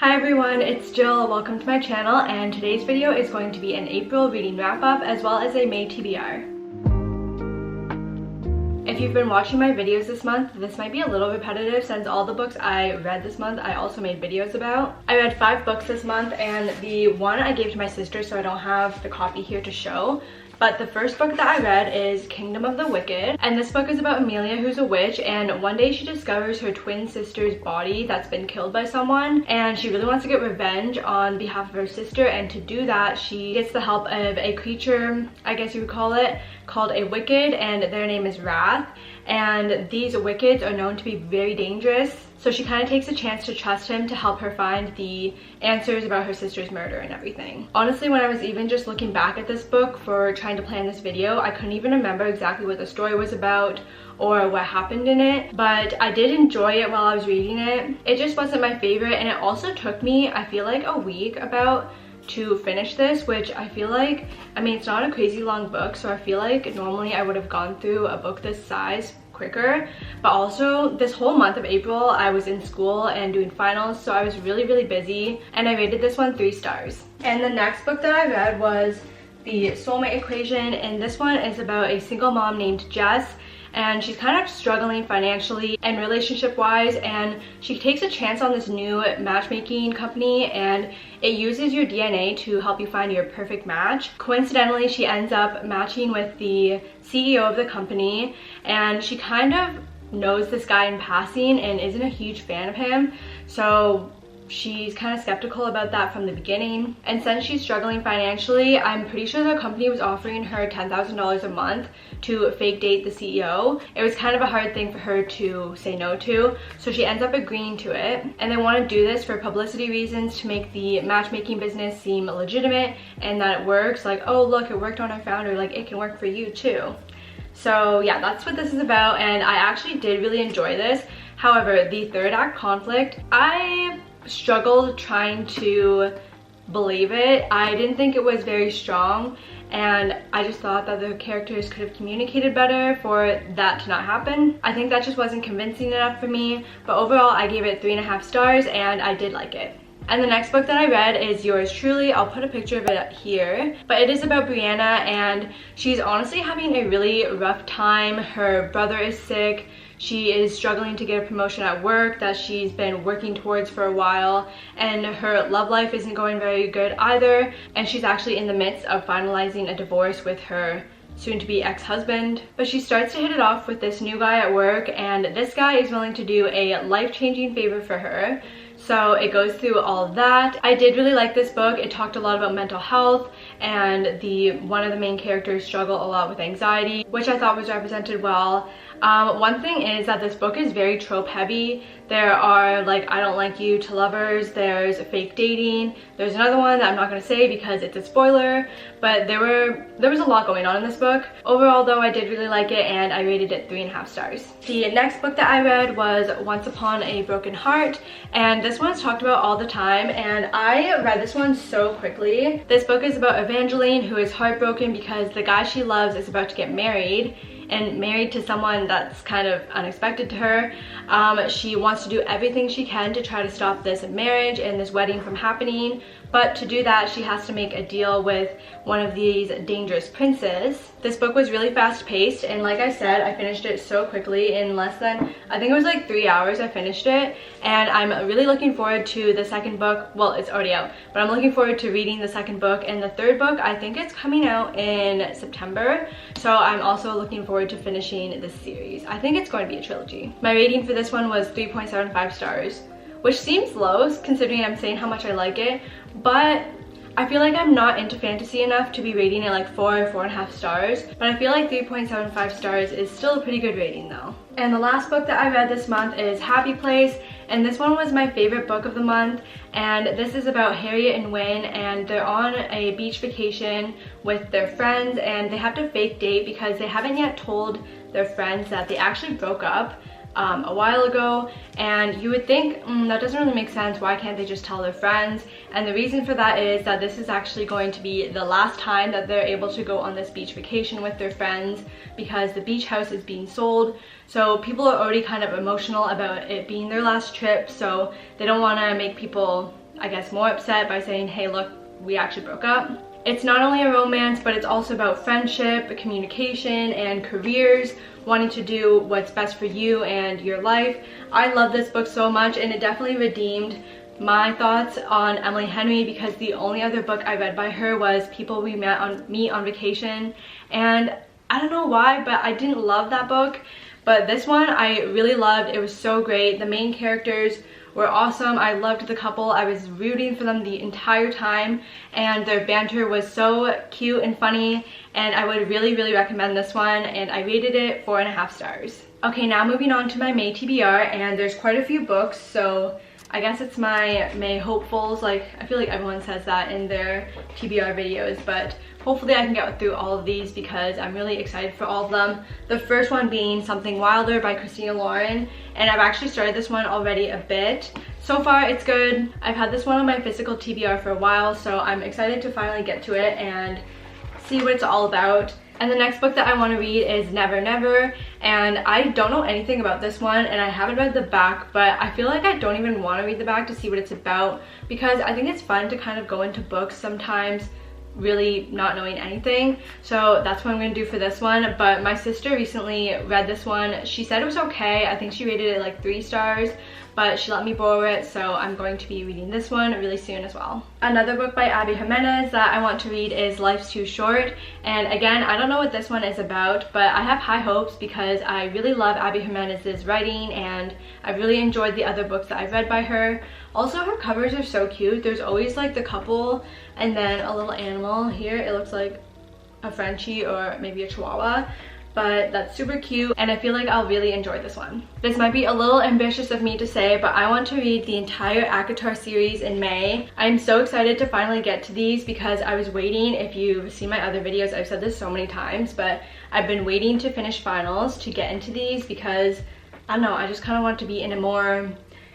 Hi everyone, it's Jill. Welcome to my channel, and today's video is going to be an April reading wrap-up as well as a May TBR. If you've been watching my videos this month, this might be a little repetitive since all the books I read this month I also made videos about. I read 5 books this month, and the one I gave to my sister, so I don't have the copy here to show. But the first book that I read is Kingdom of the Wicked, and this book is about Amelia, who's a witch, and one day she discovers her twin sister's body that's been killed by someone, and she really wants to get revenge on behalf of her sister, and to do that she gets the help of a creature, I guess you would call it, called a Wicked, and their name is Wrath, and these Wickeds are known to be very dangerous. So she kind of takes a chance to trust him to help her find the answers about her sister's murder and everything. Honestly, when I was even just looking back at this book for trying to plan this video, I couldn't even remember exactly what the story was about or what happened in it, but I did enjoy it while I was reading it. It just wasn't my favorite, and it also took me, I feel like, a week about to finish this, which I feel like, I mean, it's not a crazy long book, so I feel like normally I would have gone through a book this size quicker, but also this whole month of April I was in school and doing finals, so I was really busy, and I rated this one 3 stars. And the next book that I read was the Soulmate Equation, and this one is about a single mom named Jess, and she's kind of struggling financially and relationship wise, and she takes a chance on this new matchmaking company, and it uses your DNA to help you find your perfect match. Coincidentally, she ends up matching with the CEO of the company, and she kind of knows this guy in passing and isn't a huge fan of him, so she's kind of skeptical about that from the beginning. And since she's struggling financially, I'm pretty sure the company was offering her $10,000 a month to fake date the CEO. It was kind of a hard thing for her to say no to, so she ends up agreeing to it. And they want to do this for publicity reasons, to make the matchmaking business seem legitimate and that it works. Like, oh look, it worked on our founder, like it can work for you too. So yeah, that's what this is about, and I actually did really enjoy this. However, the third act conflict, I struggled trying to believe it. I didn't think it was very strong, and I just thought that the characters could have communicated better for that to not happen. I think that just wasn't convincing enough for me, but overall I gave it 3.5 stars, and I did like it. And the next book that I read is Yours Truly. I'll put a picture of it here, but it is about Brianna, and she's honestly having a really rough time. Her brother is sick. She is struggling to get a promotion at work that she's been working towards for a while, and her love life isn't going very good either, and she's actually in the midst of finalizing a divorce with her soon-to-be ex-husband. But she starts to hit it off with this new guy at work, and this guy is willing to do a life-changing favor for her. So it goes through all of that. I did really like this book. It talked a lot about mental health, and one of the main characters struggle a lot with anxiety, which I thought was represented well. One thing is that this book is very trope heavy. There are like I don't like you to lovers, there's fake dating, there's another one that I'm not going to say because it's a spoiler, but there was a lot going on in this book. Overall though, I did really like it, and I rated it 3.5 stars. The next book that I read was Once Upon a Broken Heart, and this one's talked about all the time, and I read this one so quickly. This book is about Evangeline, who is heartbroken because the guy she loves is about to get married, and married to someone that's kind of unexpected to her. She wants to do everything she can to try to stop this marriage and this wedding from happening, but to do that she has to make a deal with one of these dangerous princes. This book was really fast paced, and like I said, I finished it so quickly. In less than, I think it was like 3 hours I finished it, and I'm really looking forward to the second book. Well, it's already out, but I'm looking forward to reading the second book, and the third book, I think it's coming out in September, so I'm also looking forward to finishing this series. I think it's going to be a trilogy. My rating for this one was 3.75 stars, which seems low considering I'm saying how much I like it, but I feel like I'm not into fantasy enough to be rating it like 4 or 4.5 stars, but I feel like 3.75 stars is still a pretty good rating though. And the last book that I read this month is Happy Place, and this one was my favorite book of the month, and this is about Harriet and Wynne, and they're on a beach vacation with their friends, and they have to fake date because they haven't yet told their friends that they actually broke up a while ago, and you would think that doesn't really make sense. Why can't they just tell their friends? And the reason for that is that this is actually going to be the last time that they're able to go on this beach vacation with their friends, because the beach house is being sold. So people are already kind of emotional about it being their last trip, so they don't want to make people, I guess, more upset by saying, hey look, we actually broke up. It's not only a romance, but it's also about friendship, communication, and careers, wanting to do what's best for you and your life. I love this book so much, and it definitely redeemed my thoughts on Emily Henry, because the only other book I read by her was People We Meet on Vacation, and I don't know why, but I didn't love that book. But this one I really loved. It was so great. The main characters were awesome. I loved the couple. I was rooting for them the entire time, and their banter was so cute and funny, and I would really recommend this one, and I rated it 4.5 stars. Okay, now moving on to my May TBR, and there's quite a few books, so I guess it's my May hopefuls. Like, I feel like everyone says that in their TBR videos, but hopefully I can get through all of these because I'm really excited for all of them. The first one being Something Wilder by Christina Lauren, and I've actually started this one already a bit. So far it's good. I've had this one on my physical TBR for a while, so I'm excited to finally get to it and see what it's all about. And the next book that I want to read is Never Never, and I don't know anything about this one, and I haven't read the back, but I feel like I don't even want to read the back to see what it's about, because I think it's fun to kind of go into books sometimes really not knowing anything. So that's what I'm going to do for this one. But my sister recently read this one. She said it was okay. I think she rated it like 3 stars, but she let me borrow it, so I'm going to be reading this one really soon as well. Another book by Abby Jimenez that I want to read is Life's Too Short, and again, I don't know what this one is about, but I have high hopes because I really love Abby Jimenez's writing, and I really enjoyed the other books that I've read by her. Also, her covers are so cute. There's always like the couple and then a little animal. Here it looks like a Frenchie or maybe a Chihuahua, but that's super cute, and I feel like I'll really enjoy this one. This might be a little ambitious of me to say, but I want to read the entire ACOTAR series in May. I'm so excited to finally get to these because I was waiting. If you've seen my other videos, I've said this so many times, but I've been waiting to finish finals to get into these because, I don't know, I just kind of want to be in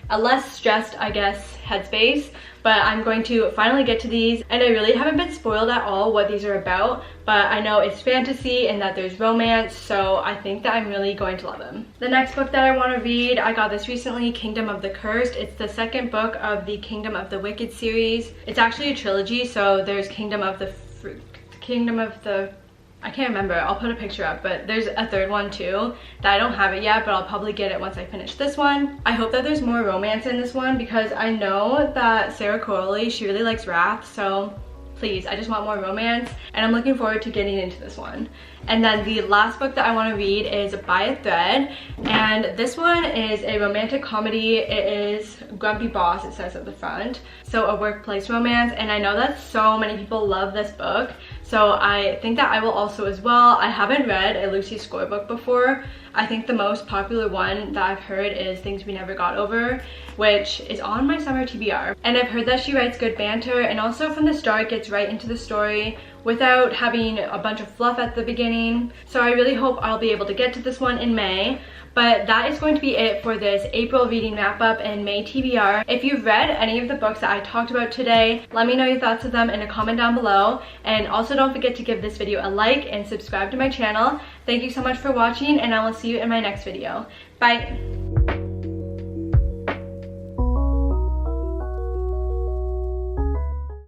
a less stressed, I guess, headspace. But I'm going to finally get to these, and I really haven't been spoiled at all what these are about, but I know it's fantasy and that there's romance, so I think that I'm really going to love them. The next book that I want to read, I got this recently, Kingdom of the Cursed. It's the second book of the Kingdom of the Wicked series. It's actually a trilogy, so there's I can't remember, I'll put a picture up, but there's a third one too that I don't have it yet, but I'll probably get it once I finish this one. I hope that there's more romance in this one because I know that Sarah Crowley, she really likes Wrath, so please, I just want more romance, and I'm looking forward to getting into this one. And then the last book that I want to read is By a Thread, and this one is a romantic comedy. It is Grumpy Boss, it says at the front, so a workplace romance, and I know that so many people love this book, so I think that I will also as well. I haven't read a Lucy Score book before. I think the most popular one that I've heard is Things We Never Got Over, which is on my summer TBR. And I've heard that she writes good banter, and also from the start gets right into the story without having a bunch of fluff at the beginning. So I really hope I'll be able to get to this one in May. But that is going to be it for this April reading wrap up and May TBR. If you've read any of the books that I talked about today, let me know your thoughts of them in a comment down below. And also don't forget to give this video a like and subscribe to my channel. Thank you so much for watching, and I will see you in my next video. Bye!